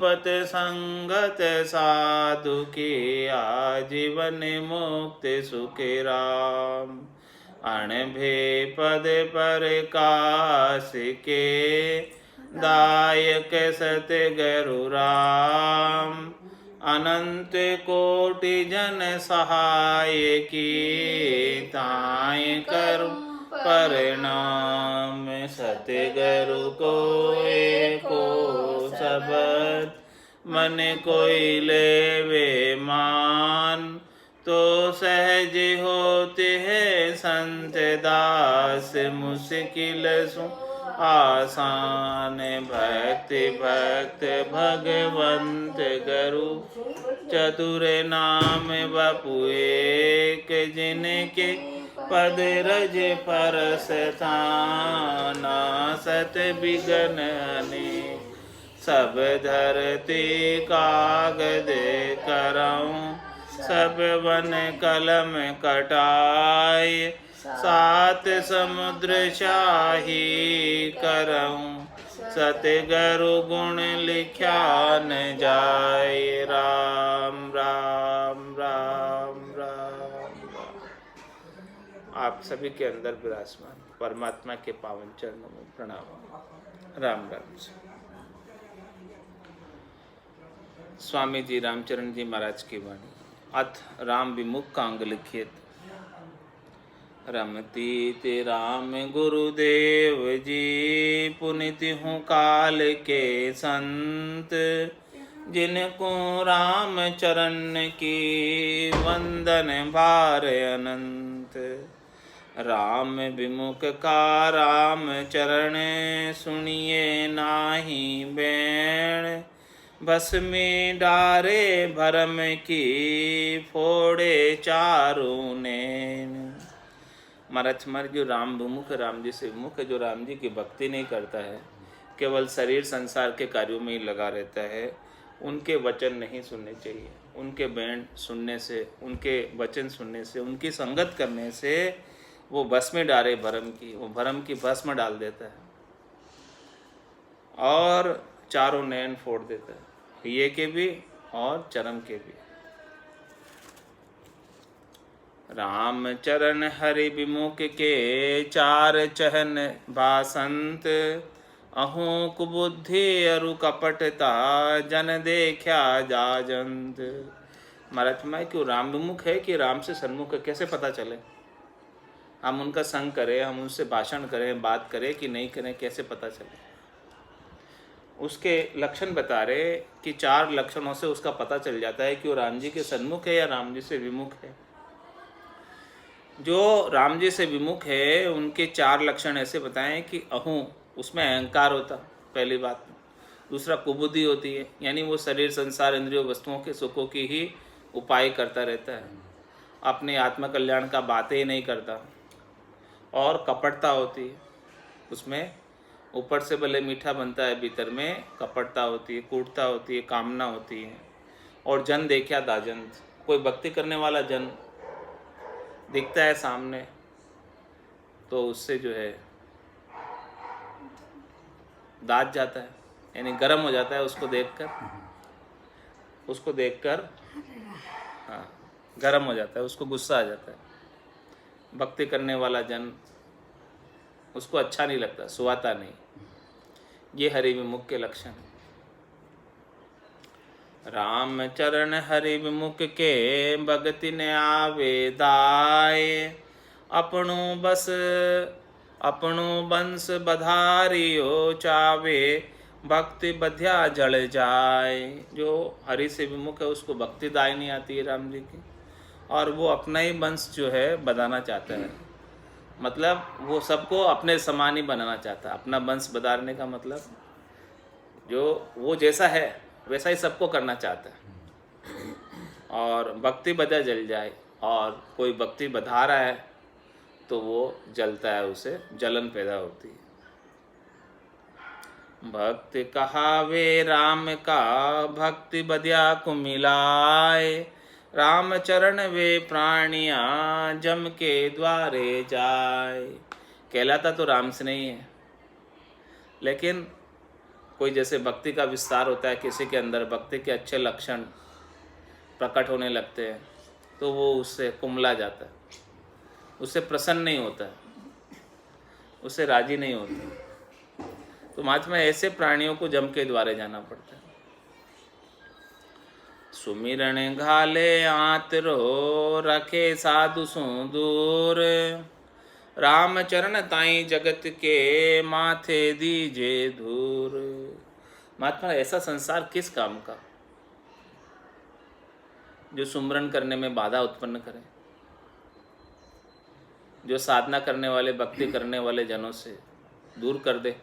पत संगत साधु की आजीवन मुक्ति सुखी राम। अणभे पद पर काश के दायक सत गुरु राम। अनंत कोटि जन सहाय की ताय करूं परिणाम। सतगुरु को एको शब्द मन कोई लेवे मान। तो सहज होते हैं संत दास मुश्किल सु आसान। भक्ति भक्त भगवंत गुरु चतुर नाम बपु एक। जिनके पद रज परस थाना सत बिगन अनेक। सब धरती कागज करऊं सब वन कलम कटाए। सात समुद्र शाही करऊं सतगुरु गुण लिख्या न जाए। राम राम राम राम राम। आप सभी के अंदर विराजमान परमात्मा के पावन चरणों में प्रणाम। राम राम। स्वामी जी रामचरण जी महाराज की वाणी। अथ राम विमुख कांग लिखित। रमती ते राम गुरुदेव जी पुनित हूँ काल के संत। जिनको राम चरण की वंदन भार अनंत। राम विमुख का राम चरण सुनिए नाहि बैण। बस में डारे भरम की फोड़े चारों नैन। महाराज जो राम विमुख राम जी से विमुख जो राम जी की भक्ति नहीं करता है, केवल शरीर संसार के कार्यों में ही लगा रहता है, उनके वचन नहीं सुनने चाहिए। उनके बैंड सुनने से, उनके वचन सुनने से, उनकी संगत करने से वो भस्म डारे भरम की, वो भरम की भस्म डाल देता है और चारों नयन फोड़ देता है, ये के भी और चरम के भी। राम चरण हरि विमुख के चार चहन भासंत। अहूँ कुबुद्धि अरु कपटता जन देखा जाजंत। महाराज क्यों राम विमुख है कि राम से सन्मुख है, कैसे पता चले? हम उनका संग करें, हम उनसे भाषण करें, बात करें कि नहीं करें, कैसे पता चले? उसके लक्षण बता रहे कि चार लक्षणों से उसका पता चल जाता है कि वो राम जी के सन्मुख है या राम जी से विमुख है। जो राम जी से विमुख है उनके चार लक्षण ऐसे बताएं कि अहूँ, उसमें अहंकार होता पहली बात। दूसरा कुबुद्धि होती है, यानी वो शरीर संसार इंद्रियों वस्तुओं के सुखों की ही उपाय करता रहता है, अपने आत्म कल्याण का बातें ही नहीं करता। और कपटता होती है, उसमें ऊपर से भले मीठा बनता है, भीतर में कपटता होती है, कूटता होती है, कामना होती है। और जन देखा दाजंत, कोई भक्ति करने वाला जन दिखता है सामने तो उससे जो है दाज जाता है, यानी गर्म हो जाता है उसको देखकर हाँ गर्म हो जाता है, उसको गुस्सा आ जाता है। भक्ति करने वाला जन उसको अच्छा नहीं लगता, सुहाता नहीं। ये हरि विमुख के लक्षण है। राम चरण हरि विमुख के भगति न आवे दाय। अपनो बंस बधारियो चावे भक्ति बध्या जल जाए। जो हरि से विमुख है उसको भक्ति दाय नहीं आती है राम जी की, और वो अपना ही वंश जो है बधाना चाहता है। मतलब वो सबको अपने समान ही बनाना चाहता है। अपना वंश बधारने का मतलब जो वो जैसा है वैसा ही सबको करना चाहता है। और भक्ति बधा जल जाए, और कोई भक्ति बधा रहा है तो वो जलता है, उसे जलन पैदा होती है। भक्ति कहावे राम का भक्ति बधिया को मिलाए। राम चरण वे प्राणिया जम के द्वारे जाए। कहलाता तो राम से नहीं है, लेकिन कोई जैसे भक्ति का विस्तार होता है, किसी के अंदर भक्ति के अच्छे लक्षण प्रकट होने लगते हैं, तो वो उससे कुम्हला जाता है, उससे प्रसन्न नहीं होता है, उससे राजी नहीं होता। तो महात्मा ऐसे प्राणियों को जम के द्वारे जाना पड़ता है। सुमिरन घाले आतरो रखे साधु सु दूर, राम चरण ताई जगत के माथे दीजे धूर। महात्मा ऐसा संसार किस काम का जो सुमरन करने में बाधा उत्पन्न करे, जो साधना करने वाले, भक्ति करने वाले जनों से दूर कर दे।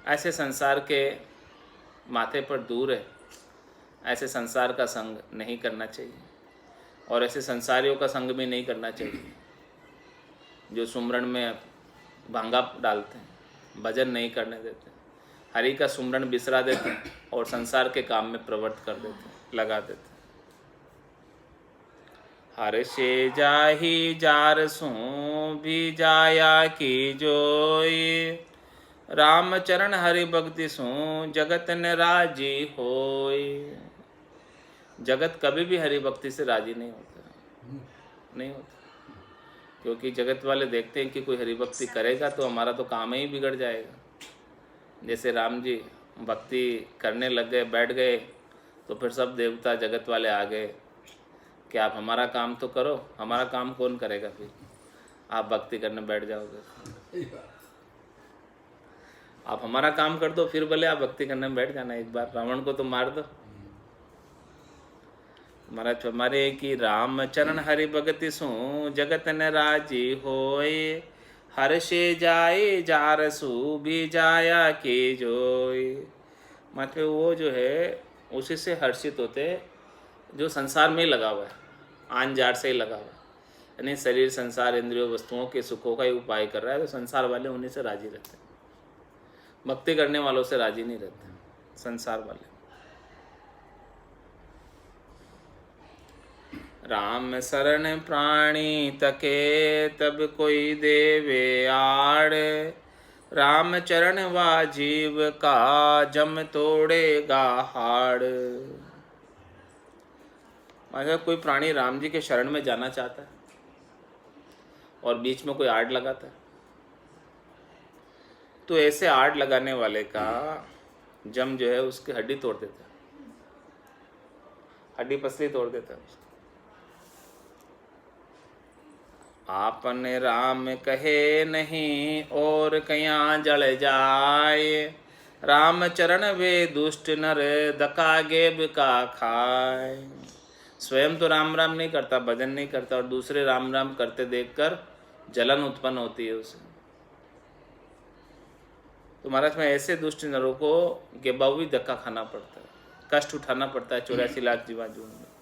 ऐसे संसार के माथे पर दूर है, ऐसे संसार का संग नहीं करना चाहिए, और ऐसे संसारियों का संग भी नहीं करना चाहिए जो सुमरन में भांगा डालते हैं, भजन नहीं करने देते, हरि का सुमरन बिसरा देते हैं और संसार के काम में प्रवृत्त कर देते हैं, लगा देते हैं। हर से जाही जार सो भी जाया की जोई, राम चरण हरि भक्ति सो जगत न राजी होई। जगत कभी भी हरि भक्ति से राजी नहीं होता, नहीं होता, क्योंकि जगत वाले देखते हैं कि कोई हरि भक्ति करेगा तो हमारा तो काम ही बिगड़ जाएगा। जैसे राम जी भक्ति करने लग गए, बैठ गए, तो फिर सब देवता जगत वाले आ गए कि आप हमारा काम तो करो, हमारा काम कौन करेगा, फिर आप भक्ति करने बैठ जाओगे, आप हमारा काम कर दो, फिर भले आप भक्ति करने में बैठ जाना। एक बार रावण को तो मार दो। महाराज हमारे कि राम चरण हरि भगति सु जगत न राजी होए, हर से जाए जारसु भी जाया के जोई। मतलब वो जो है उसी से हर्षित होते जो संसार में ही लगा हुआ है, आन जार से ही लगा हुआ है, यानी शरीर, संसार, इंद्रियों, वस्तुओं के सुखों का ही उपाय कर रहा है, तो संसार वाले उन्हीं से राजी रहते हैं। भक्ति करने वालों से राजी नहीं रहते संसार वाले। राम शरण प्राणी तके तब कोई देवे आड़, राम चरण वा जीव का जम तोड़ेगा हाड़। अगर कोई प्राणी राम जी के शरण में जाना चाहता है और बीच में कोई आड़ लगाता है, तो ऐसे आड़ लगाने वाले का जम जो है उसकी हड्डी तोड़ देता है, हड्डी पसली तोड़ देता है। आपन राम कहे नहीं और कया जल जाए, राम चरण वे दुष्ट नर दका गेब का खाए। स्वयं तो राम राम नहीं करता, भजन नहीं करता, और दूसरे राम राम करते देखकर जलन उत्पन्न होती है उसे। तो महाराज में ऐसे दुष्ट नरों को गेबाऊ भी धक्का खाना पड़ता है, कष्ट उठाना पड़ता है 84 लाख जीवा जून में।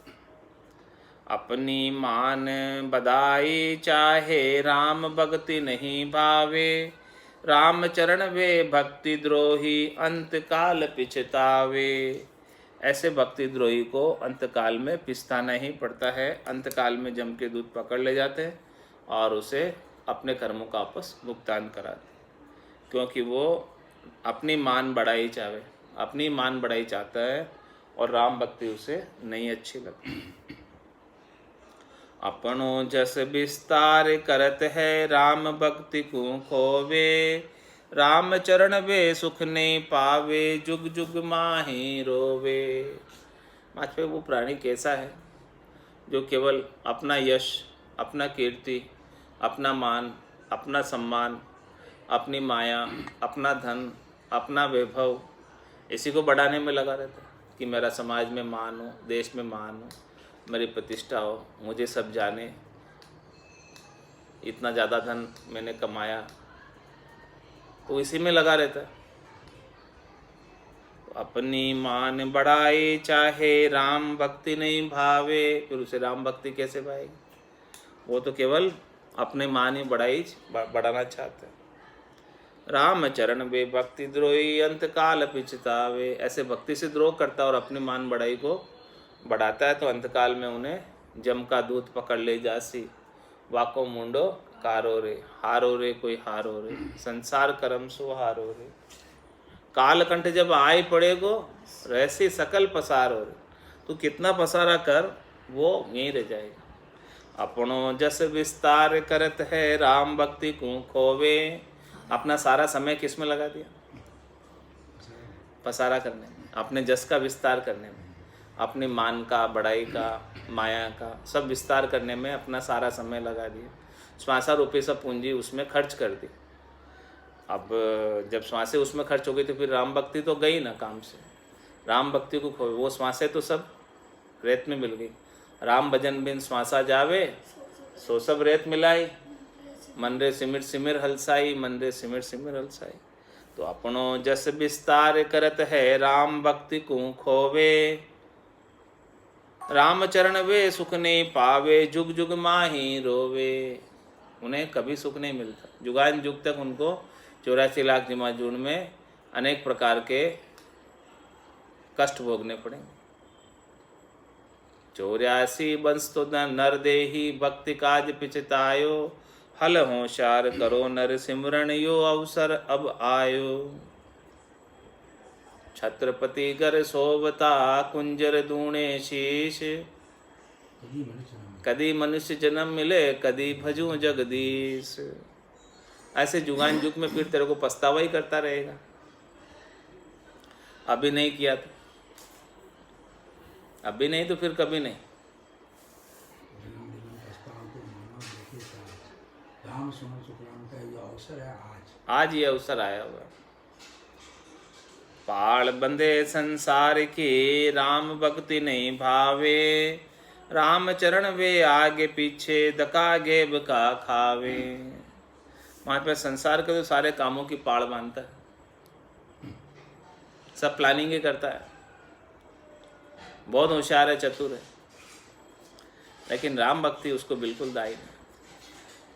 अपनी मान बदाई चाहे राम भक्ति नहीं भावे, राम चरण वे भक्ति द्रोही अंत काल पिछतावे। ऐसे भक्ति द्रोही को अंत काल में पिछताना ही पड़ता है। अंत काल में जम के दूत पकड़ ले जाते हैं और उसे अपने कर्मों का वापस भुगतान कराते, क्योंकि वो अपनी मान बढ़ाई चाहे, अपनी मान बढ़ाई चाहता है और राम भक्ति उसे नहीं अच्छी लगती। अपनो जस विस्तार करत है राम भक्ति को खोवे, राम चरण वे सुख नहीं पावे जुग जुग माही रोवे। माचपे वो प्राणी कैसा है जो केवल अपना यश, अपना कीर्ति, अपना मान, अपना सम्मान, अपनी माया, अपना धन, अपना वैभव, इसी को बढ़ाने में लगा रहता है कि मेरा समाज में मान हो, देश में मान हो, मेरी प्रतिष्ठा हो, मुझे सब जाने, इतना ज़्यादा धन मैंने कमाया, तो इसी में लगा रहता है। तो अपनी मान बढ़ाई चाहे राम भक्ति नहीं भावे, फिर उसे राम भक्ति कैसे भाएगी? वो तो केवल अपने मान ही बढ़ाना चाहता है। राम चरण वे भक्ति द्रोही अंत काल पिछतावे। ऐसे भक्ति से द्रोह करता और अपनी मान बढ़ाई को बढ़ाता है तो अंतकाल में उन्हें जम का दूत पकड़ ले जासी वाको मुंडो कारो रे, हारो रे कोई हारो रे, संसार कर्म सो हारो रे। कालकंठ जब आए पड़ेगो, रहसी सकल पसारो रे। तू कितना पसारा कर, वो यहीं रह जाएगा। अपनो जस विस्तार करत है, राम भक्ति को खोवे। अपना सारा समय किस में लगा दिया? पसारा करने में, अपने जस का विस्तार करने में, अपनी मान का, बड़ाई का, माया का सब विस्तार करने में अपना सारा समय लगा दिया। श्वासा रूपी सब पूंजी उसमें खर्च कर दी। अब जब श्वासें उसमें खर्च हो गई तो फिर राम भक्ति तो गई ना काम से। राम भक्ति को खोए, वो श्वासें तो सब रेत में मिल गई। राम भजन बिन श्वासा जावे, सो सब रेत मिलाई। मन रे सिमिर सिमिर हलसाई, मन रे सिमिर सिमिर हलसाई। तो अपनो जस विस्तार करत है, राम भक्ति को खोवे। राम चरण वे सुख नहीं पावे, जुग जुग माही रोवे। उन्हें कभी सुख नहीं मिलता, जुगान जुग तक उनको 84 लाख जिमा जून में अनेक प्रकार के कष्ट भोगने पड़ेंगे। 84 बंस तो नर देही, भक्ति काज पिछतायो। हल होशार करो नर सिमरन, यो अवसर अब आयो। छत्रपति कर सोवता, कुंजर दूणे शीश। कदी मनुष्य जन्म मिले, कदी भजूं जगदीश। ऐसे जुगान जुग में फिर तेरे को पछतावा ही करता रहेगा। अभी नहीं किया तो अभी नहीं तो फिर कभी नहीं। आज ये अवसर आया हुआ। पाल बंधे संसार की, राम भक्ति नहीं भावे। राम चरण वे आगे पीछे, धका गेब का खावे। वहाँ पे संसार के तो सारे कामों की पाड़ बांधता है, सब प्लानिंग ही करता है, बहुत होशियार है, चतुर है। लेकिन राम भक्ति उसको बिल्कुल दाई नहीं।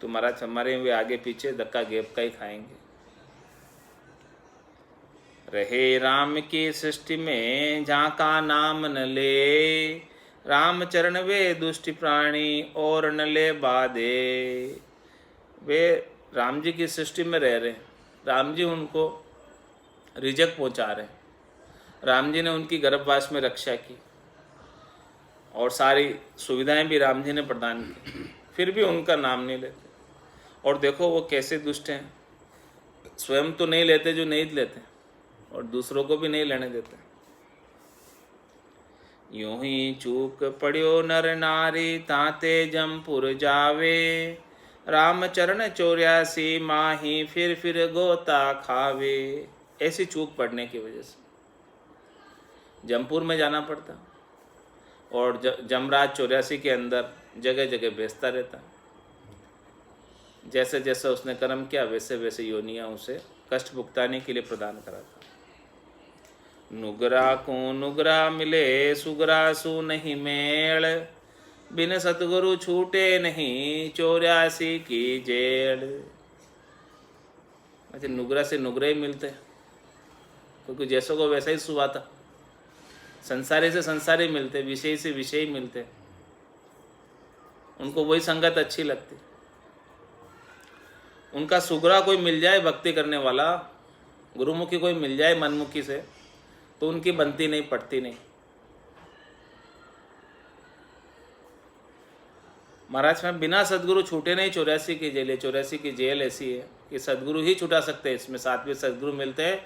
तुम्हारा हमारे वे आगे पीछे धक्का गेप का ही खाएंगे। रहे राम की सृष्टि में, जहाँ का नाम न ले। राम चरण वे दुष्ट प्राणी, और न ले बाधे। वे राम जी की सृष्टि में रह रहे, राम जी उनको रिजक पहुंचा रहे। राम जी ने उनकी गर्भवास में रक्षा की और सारी सुविधाएं भी राम जी ने प्रदान की, फिर भी उनका नाम नहीं लेते। और देखो वो कैसे दुष्ट हैं, स्वयं तो नहीं लेते जो नहीं लेते, और दूसरों को भी नहीं लेने देते। यूं ही चूक पड़ियो नर नारी, ताते जमपुर जावे। राम चरण 84 माही, फिर गोता खावे। ऐसी चूक पड़ने की वजह से जमपुर में जाना पड़ता, और जमराज 84 के अंदर जगह जगह भेजता रहता। जैसे जैसे उसने कर्म किया, वैसे वैसे योनियां उसे कष्ट भुगताने के लिए प्रदान कराता। नुगरा को नुगरा मिले, सुगरा सु नहीं मेल। बिन सतगुरु छूटे नहीं, 84 की जेल। अच्छा, नुगरा से नुगरे ही मिलते, क्योंकि जैसों को वैसा ही सुहाता। संसारी से संसारी मिलते, विषय से विषय मिलते, उनको वही संगत अच्छी लगती। उनका सुगरा कोई मिल जाए भक्ति करने वाला, गुरुमुखी कोई मिल जाए मनमुखी से, तो उनकी बनती नहीं, पड़ती नहीं। महाराज में बिना सदगुरु छूटे नहीं 84 की जेल है। 84 की जेल ऐसी है कि सदगुरु ही छुटा सकते हैं। इसमें 7वें सदगुरु मिलते हैं,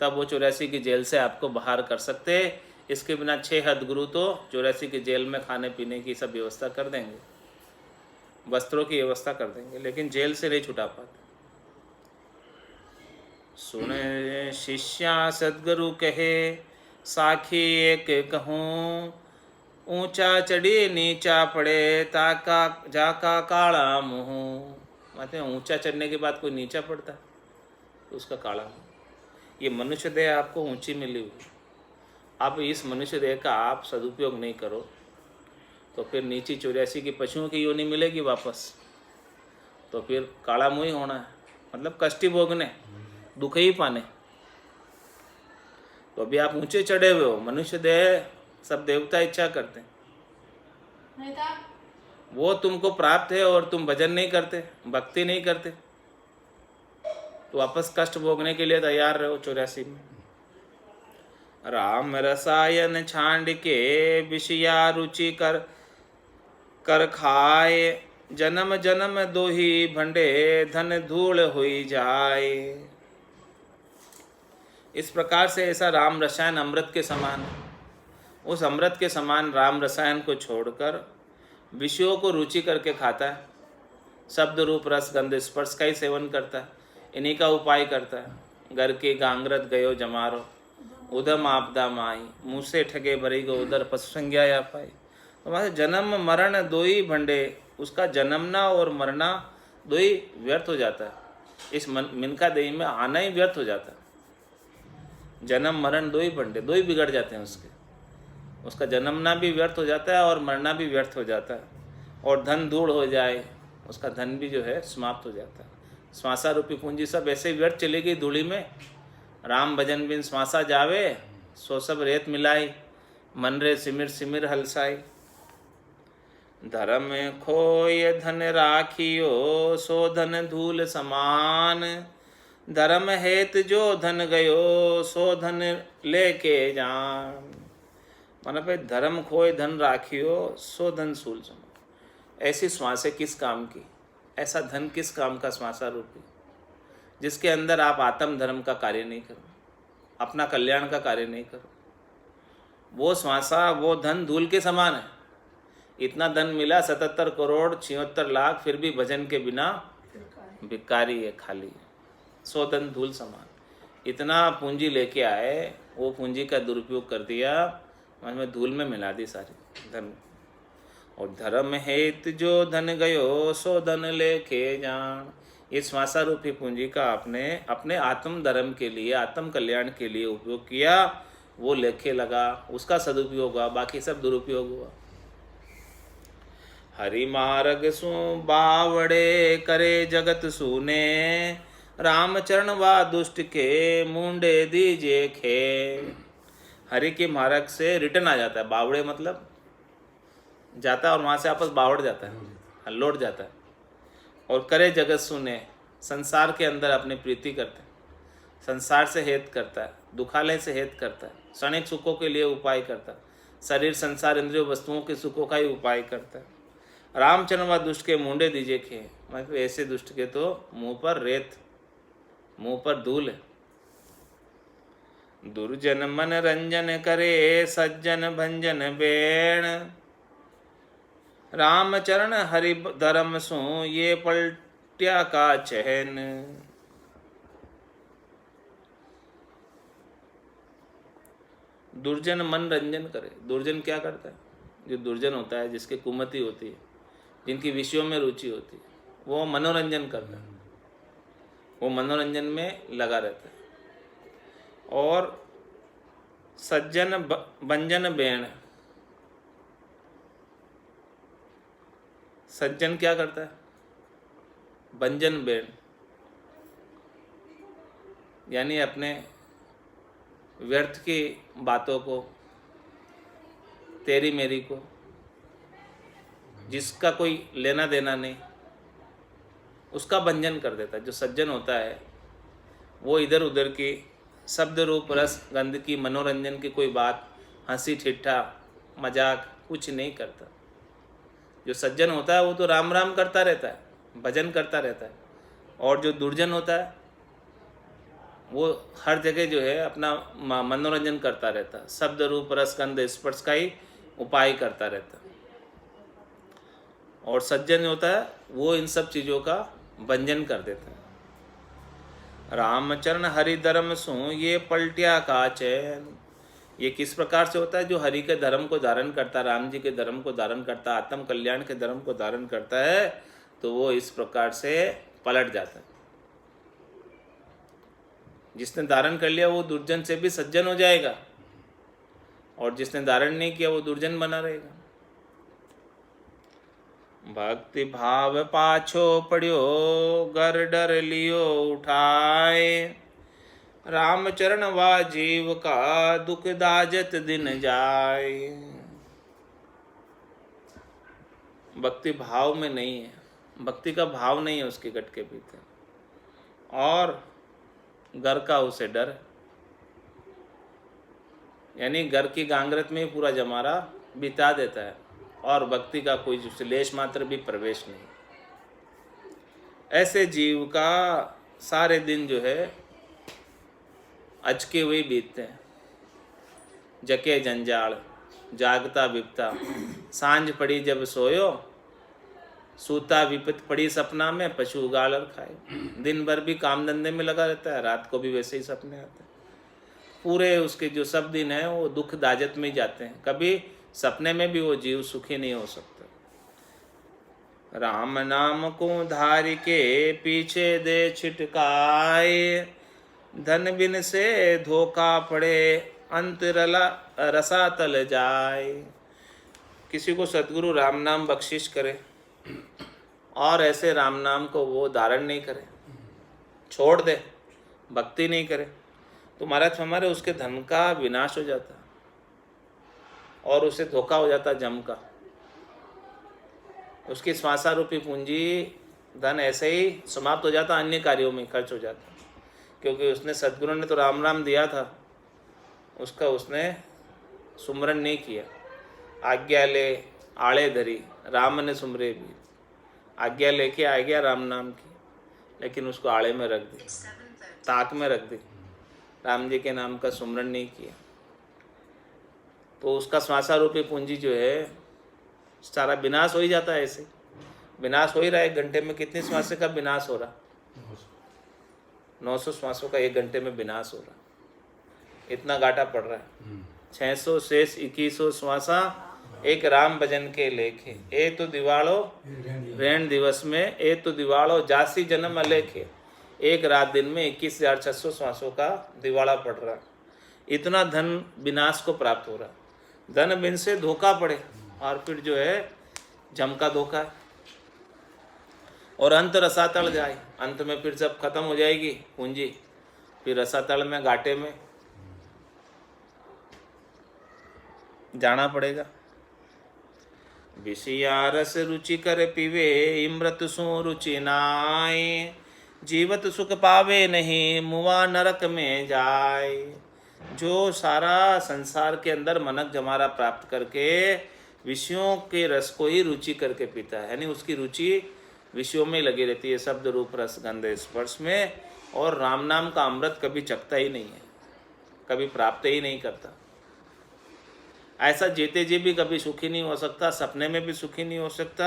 तब वो 84 की जेल से आपको बाहर कर सकते हैं। इसके बिना 6 सदगुरु तो 84 की जेल में खाने पीने की सब व्यवस्था कर देंगे, वस्त्रों की व्यवस्था कर देंगे, लेकिन जेल से नहीं छुटा पाते। सुने शिष्या सदगुरु कहे, साखी एक कहूँ। ऊंचा चढ़ी नीचा पड़े, ताका जाका काला मुँह। माते ऊंचा चढ़ने के बाद कोई नीचा पड़ता है तो उसका काला मुँह। ये मनुष्य देह आपको ऊंची मिली हुई, आप इस मनुष्य देह का आप सदुपयोग नहीं करो तो फिर नीची 84 की पशुओं की योनि मिलेगी वापस, तो फिर काला मुँह ही होना है, मतलब कष्ट ही भोगने, दुख ही पाने। तो अभी आप ऊंचे चढ़े हुए हो, मनुष्य देह सब देवता इच्छा करते हैं। वो तुमको प्राप्त है और तुम भजन नहीं करते, भक्ति नहीं करते, तो वापस कष्ट भोगने के लिए तैयार रहो 84 में। राम रसायन छांड के विषया रुचि कर कर खाए, जन्म जन्म दो ही भंडे धन धूल हुई जाए। इस प्रकार से ऐसा राम रसायन अमृत के समान है। उस अमृत के समान राम रसायन को छोड़कर विषयों को रुचि करके खाता है, शब्द रूप रस गंध स्पर्श का ही सेवन करता है, इन्हीं का उपाय करता है। घर के गांगरत गयो जमारो, उदम आपदा माई, मुँह से ठगे भरी गो उदर पशु संज्ञा या पाई। तो वहाँ जन्म मरण दो ही भंडे, उसका जन्मना और मरना दो ही व्यर्थ हो जाता है, इस मिनका देही में आना ही व्यर्थ हो जाता है। जन्म मरण दो ही भंडे, दो ही बिगड़ जाते हैं उसके, उसका जन्मना भी व्यर्थ हो जाता है और मरना भी व्यर्थ हो जाता है, और धन धूल हो जाए, उसका धन भी जो है समाप्त हो जाता है। श्वासा रूपी पूंजी सब ऐसे व्यर्थ चली गई धूली में। राम भजन बिन श्वासा जावे, सो सब रेत मिलाई, मन रे सिमिर सिमिर हलसाई। धर्म खोय धन राखियो, सो धन धूल समान, धर्म हेत जो धन गयो, सो धन लेके जान। माना भाई धर्म खोए धन राखियो, सो धन सूल समान। ऐसी श्वासें किस काम की, ऐसा धन किस काम का श्वासा रूपी, जिसके अंदर आप आत्म धर्म का कार्य नहीं करो, अपना कल्याण का कार्य नहीं करो। वो श्वासा, वो धन धूल के समान है। इतना धन मिला 77 करोड़ 76 लाख, फिर भी भजन के बिना भिकारी है, खाली है, सो धन धूल समान। इतना पूंजी लेके आए, वो पूंजी का दुरुपयोग कर दिया, में धूल में मिला दी सारी धन। और धर्म हेत जो धन गयो, सो धन लेके जान। इस श्वासा रूपी पूंजी का आपने अपने आत्म धर्म के लिए, आत्म कल्याण के लिए उपयोग किया, वो लेखे लगा, उसका सदुपयोग हुआ, बाकी सब दुरुपयोग हुआ। हरि मार्ग सु बावड़े, करे जगत सुने, रामचरण वा दुष्ट के, मुंडे दीजे खे। हरि के मार्ग से रिटर्न आ जाता है, बावड़े मतलब जाता है और वहाँ से वापस बावड़ जाता है, लौट जाता है। और करे जगत सुने, संसार के अंदर अपनी प्रीति करता है, संसार से हेत करता है, दुखालय से हेत करता है, क्षणिक सुखों के लिए उपाय करता है, शरीर संसार इंद्रियों वस्तुओं के सुखों का ही उपाय करता है। रामचरण व दुष्ट के मुंडे दीजे खे, मतलब ऐसे दुष्ट के तो मुंह पर रेत, मुंह पर धूल है। दुर्जन मन रंजन करे, सज्जन भंजन बेण, रामचरण हरि धर्म सु, ये पलट्या का चहन। दुर्जन मन रंजन करे, दुर्जन क्या करता है? जो दुर्जन होता है, जिसकी कुमति होती है, जिनकी विषयों में रुचि होती है, वो मनोरंजन करता है, वो मनोरंजन में लगा रहता है। और सज्जन भंजन बेण, सज्जन क्या करता है? भंजन बेण, यानी अपने व्यर्थ की बातों को, तेरी मेरी को, जिसका कोई लेना देना नहीं, उसका भंजन कर देता है। जो सज्जन होता है वो इधर उधर की शब्द रूप रस गंध की, मनोरंजन की कोई बात, हंसी ठिट्ठा मजाक कुछ नहीं करता। जो सज्जन होता है वो तो राम राम करता रहता है, भजन करता रहता है। और जो दुर्जन होता है वो हर जगह जो है अपना मनोरंजन करता रहता है, शब्द रूप रस गंध स्पर्श का ही उपाय करता रहता है। और सज्जन होता है वो इन सब चीज़ों का भंजन कर देता है। रामचरण हरि धर्म सु, ये पलट्या का चैन। ये किस प्रकार से होता है? जो हरि के धर्म को धारण करता है, राम जी के धर्म को धारण करता है, आत्म कल्याण के धर्म को धारण करता है, तो वो इस प्रकार से पलट जाता है। जिसने धारण कर लिया वो दुर्जन से भी सज्जन हो जाएगा, और जिसने धारण नहीं किया वो दुर्जन बना रहेगा। भक्ति भाव पाछो पड़ियो, गर डर लियो उठाए, रामचरण वा जीव का, दुख दाजत दिन जाए। भक्ति भाव में नहीं है, भक्ति का भाव नहीं है उसके गट के भीतर, और घर का उसे डर है, यानी घर की गांगरत में ही पूरा जमारा बिता देता है और भक्ति का कोई लेश मात्र भी प्रवेश नहीं। ऐसे जीव का सारे दिन जो है अचके हुए बीतते हैं, जके जंजाल जागता बिपता, सांझ पड़ी जब सोयो, सूता विपत पड़ी सपना में, पशु उगाड़ और खाए। दिन भर भी काम धंधे में लगा रहता है, रात को भी वैसे ही सपने आते हैं। पूरे उसके जो सब दिन है वो दुख दाजत में ही जाते हैं, कभी सपने में भी वो जीव सुखी नहीं हो सकता। राम नाम को धार के पीछे दे छिटकाए, धन बिन से धोखा पड़े अंत रसातल जाए। किसी को सतगुरु राम नाम बख्शिश करे और ऐसे राम नाम को वो धारण नहीं करे, छोड़ दे, भक्ति नहीं करे, तो महाराज हमारे उसके धन का विनाश हो जाता और उसे धोखा हो जाता जम का। उसकी श्वासा रूपी पूंजी धन ऐसे ही समाप्त हो जाता, अन्य कार्यों में खर्च हो जाता, क्योंकि उसने सतगुरु ने तो राम नाम दिया था, उसका उसने सुमरन नहीं किया। आज्ञा ले आड़े धरी राम ने सुमरे भी, आज्ञा लेके आ गया राम नाम की, लेकिन उसको आड़े में रख दी, ताक में रख दी, राम जी के नाम का सुमरन नहीं किया, तो उसका श्वासा रूपी पूंजी जो है सारा विनाश हो ही जाता है। ऐसे विनाश हो ही रहा है, 1 घंटे में कितनी श्वासे का विनाश हो रहा, 900 श्वासों का 1 घंटे में विनाश हो रहा, इतना घाटा पड़ रहा है। 600 शेष 2100 श्वासा एक राम भजन के लेखे, ए तो दिवालो रैन दिवस में, ए तो दिवालो जासी जन्म अलेखे। एक रात दिन में 21,600 श्वासों का दिवाला पड़ रहा, इतना धन विनाश को प्राप्त हो रहा। धन बिन से धोखा पड़े और फिर जो है जम का धोखा है, और अंत रसातल जाए, अंत में फिर जब खत्म हो जाएगी पूंजी, फिर रसातल में घाटे में जाना पड़ेगा। विषया रस रुचि कर पीवे, इमृत सु रुचि नाय, जीवत सुख पावे नहीं, मुआ नरक में जाए। जो सारा संसार के अंदर मनक जमारा प्राप्त करके विषयों के रस को ही रुचि करके पीता है, यानी उसकी रुचि विषयों में लगी रहती है, शब्द रूप रस गंध स्पर्श में, और राम नाम का अमृत कभी चखता ही नहीं है, कभी प्राप्त ही नहीं करता। ऐसा जीते जी भी कभी सुखी नहीं हो सकता, सपने में भी सुखी नहीं हो सकता,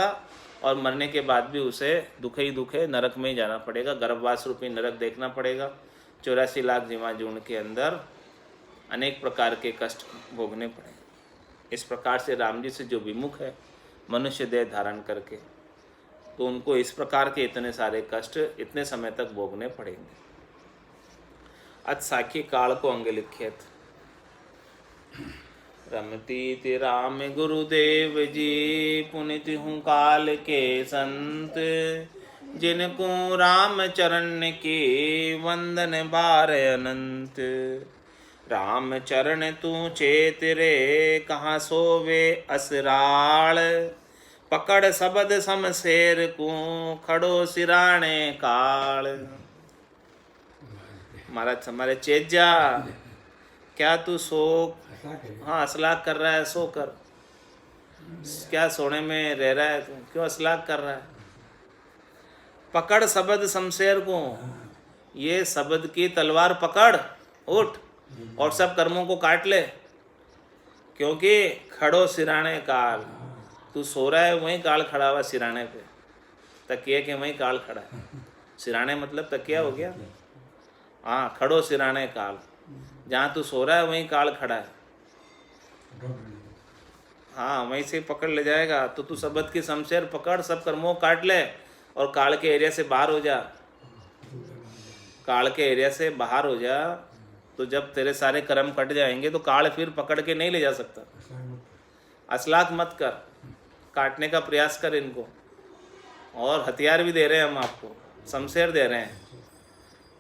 और मरने के बाद भी उसे दुख ही दुख है, नरक में ही जाना पड़ेगा, गर्भवास रूपी नरक देखना पड़ेगा। 84 लाख जीवा जून के अंदर अनेक प्रकार के कष्ट भोगने पड़े। इस प्रकार से राम जी से जो विमुख है मनुष्य देह धारण करके, तो उनको इस प्रकार के इतने सारे कष्ट इतने समय तक भोगने पड़ेंगे। अत साखी काल को अंग लिखित, रमती राम गुरुदेव जी, पुनित हूँ काल के संत, जिनको राम चरण की वंदन बार अनंत। राम चरण तू चेत रे, कहाँ सोवे असराल, पकड़ सबद समशेर को, खड़ो सिराणे काल। महाराज हमारे चेत जा, क्या तू सो, हाँ असलाक कर रहा है, सो कर, क्या सोने में रह रहा है तू, क्यों असलाक कर रहा है। पकड़ सबद शमशेर को, ये शब्द की तलवार पकड़, उठ और सब कर्मों को काट ले, क्योंकि खड़ो सिराने काल, तू सो रहा है वहीं काल खड़ा हुआ सिराने पे, तकिए के वहीं काल खड़ा है। सिराने मतलब तकिया हो गया, हाँ खड़ो सिराने काल, जहाँ तू सो रहा है वहीं काल खड़ा है, हाँ वहीं से पकड़ ले जाएगा। तो तू शब्द की शमशेर पकड़, सब कर्मों काट ले और काल के एरिया से बाहर हो जा, काल के एरिया से बाहर हो जा, तो जब तेरे सारे कर्म कट जाएंगे तो काल फिर पकड़ के नहीं ले जा सकता। असलाक मत कर, काटने का प्रयास कर इनको, और हथियार भी दे रहे हैं हम आपको, शमशेर दे रहे हैं,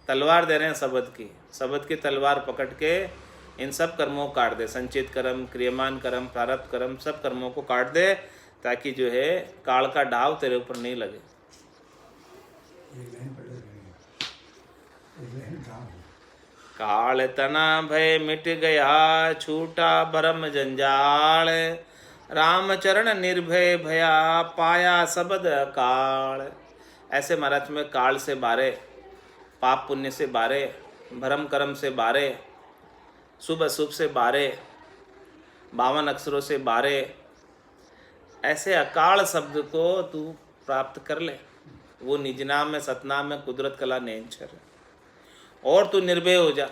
तलवार दे रहे हैं शब्द की तलवार पकड़ के इन सब कर्मों को काट दे, संचित कर्म, क्रियमान कर्म, प्रारब्ध कर्म, सब कर्मों को काट दे, ताकि जो है काल का ढाव तेरे ऊपर नहीं लगे। काल तना भय मिट गया, छूटा भरम जंजाल, राम चरण निर्भय भया, पाया सबद काल। ऐसे महाराज में काल से बारे, पाप पुण्य से बारे, भरम कर्म से बारे, शुभ अशुभ से बारे, 52 अक्षरों से बारे, ऐसे अकाल शब्द को तू प्राप्त कर ले। वो निजनाम में सतनाम में कुदरत कला नेंचर है। और तू निर्भय हो जा।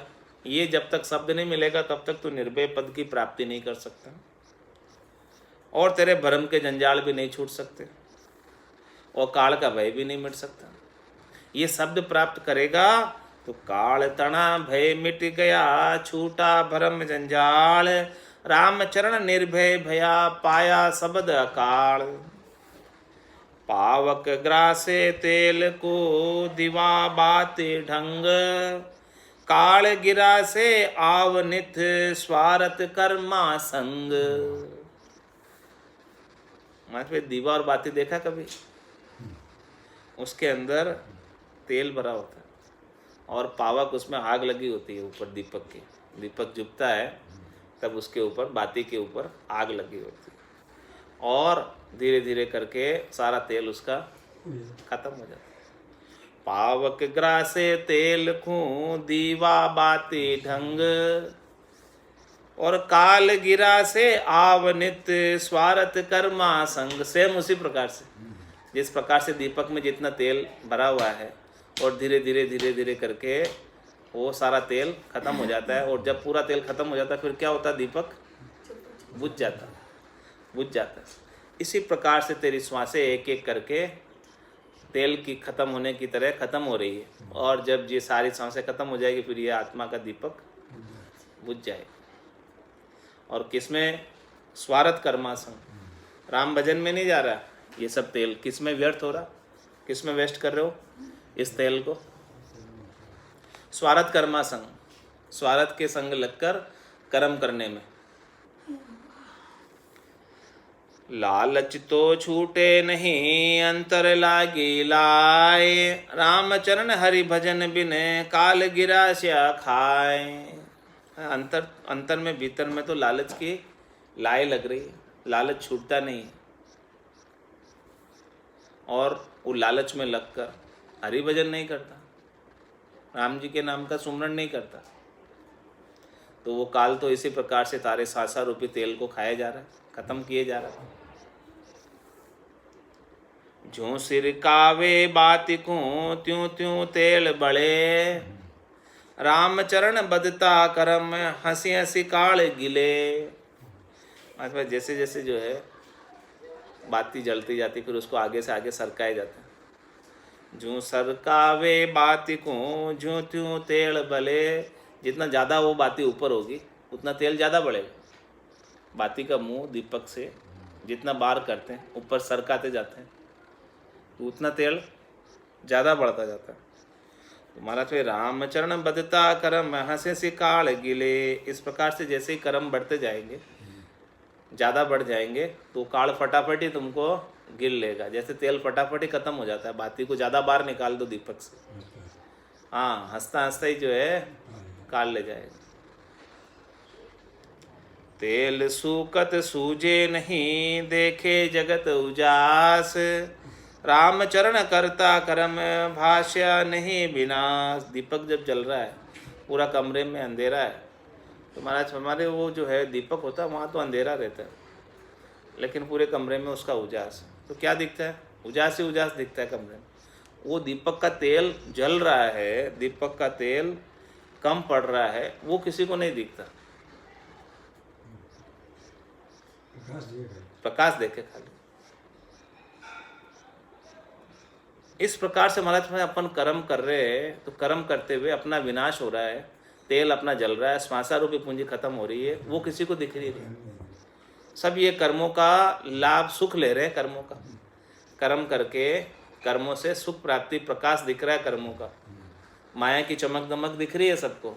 ये जब तक शब्द नहीं मिलेगा तब तक तू निर्भय पद की प्राप्ति नहीं कर सकता, और तेरे भरम के जंजाल भी नहीं छूट सकते, और काल का भय भी नहीं मिट सकता। ये शब्द प्राप्त करेगा तो काल तना भय मिट गया, छूटा भरम जंजाल, राम चरण निर्भय भया, पाया सबद अकाल। पावक ग्रासे तेल को दिवा बाते ढंग, काल गिरा से आवनित स्वार्थ कर्मा संग। मतलब दीवा और बाती देखा कभी? उसके अंदर तेल भरा होता है और पावक, उसमें आग लगी होती है ऊपर दीपक की। दीपक जुबता है तब उसके ऊपर, बाती के ऊपर आग लगी होती है, और धीरे धीरे करके सारा तेल उसका खत्म हो जाता है। पावक ग्रासे तेल खूं, दीवा बाती ढंग, और काल गिरा से आवनित स्वार्थ कर्मा संग। सेम उसी प्रकार से, जिस प्रकार से दीपक में जितना तेल भरा हुआ है और धीरे धीरे धीरे धीरे करके वो सारा तेल खत्म हो जाता है, और जब पूरा तेल खत्म हो जाता है फिर क्या होता है? दीपक बुझ जाता है। इसी प्रकार से तेरी श्वासें एक एक करके तेल की खत्म होने की तरह खत्म हो रही है, और जब ये सारी सांसें खत्म हो जाएगी फिर ये आत्मा का दीपक बुझ जाएगा। और किसमें? स्वार्थ कर्मासन, राम भजन में नहीं जा रहा। ये सब तेल किस में व्यर्थ हो रहा? किस में वेस्ट कर रहे हो इस तेल को? स्वार्थ कर्मासन, स्वार्थ के संग लगकर कर्म करने में। लालच तो छूटे नहीं, अंतर लागी लाए, राम चरण हरि भजन बिन, काल गिरा श्या खाए। अंतर में, भीतर में तो लालच की लाए लग रही है, लालच छूटता नहीं, और वो लालच में लगकर हरि भजन नहीं करता, राम जी के नाम का सुमरण नहीं करता, तो वो काल तो इसी प्रकार से तारे सासा रूपी तेल को खाया जा रहा है, खत्म किए जा रहा है। जो सिर कावे बाति को, त्यों त्यों तेल बड़े, राम चरण बदता करम, हंसी हंसी काल गिले। मतलब जैसे जैसे जो है बाती जलती जाती, फिर उसको आगे से आगे सरकाया जाता है। जो सरकावे बाती को, जो त्यों तेल बले। जितना ज़्यादा वो बाती ऊपर होगी उतना तेल ज़्यादा बढ़ेगा। बाती का मुंह दीपक से जितना बार करते हैं, ऊपर सरकाते जाते हैं, तो उतना तेल ज़्यादा बढ़ता जाता है। तुम्हारा तो रामचरण बदता करम, हंसे से काल गिले। इस प्रकार से जैसे ही कर्म बढ़ते जाएंगे, ज़्यादा बढ़ जाएंगे, तो काल फटाफट ही तुमको गिर लेगा। जैसे तेल फटाफट ही खत्म हो जाता है, बाती को ज़्यादा बार निकाल दो दीपक से, हाँ, हंसता हंसता ही जो है काल ले जाएगा। तेल सूकत सूझे नहीं, देखे जगत उजास, राम चरण करता करम, भाष्य नहीं विनाश। दीपक जब जल रहा है, पूरा कमरे में अंधेरा है, तो महाराज हमारे वो जो है दीपक होता है वहाँ तो अंधेरा रहता है, लेकिन पूरे कमरे में उसका उजास, तो क्या दिखता है? उजास ही उजास दिखता है कमरे में। वो दीपक का तेल जल रहा है, दीपक का तेल कम पड़ रहा है, वो किसी को नहीं दिखता, प्रकाश देखे खाली। इस प्रकार से महाराज में अपन कर्म कर रहे हैं, तो कर्म करते हुए अपना विनाश हो रहा है, तेल अपना जल रहा है, श्वासा रूपी पूंजी खत्म हो रही है, वो किसी को दिख नहीं रही। सब ये कर्मों का लाभ, सुख ले रहे हैं कर्मों का। कर्म करके कर्मों से सुख प्राप्ति, प्रकाश दिख रहा है कर्मों का, माया की चमक दमक दिख रही है सबको,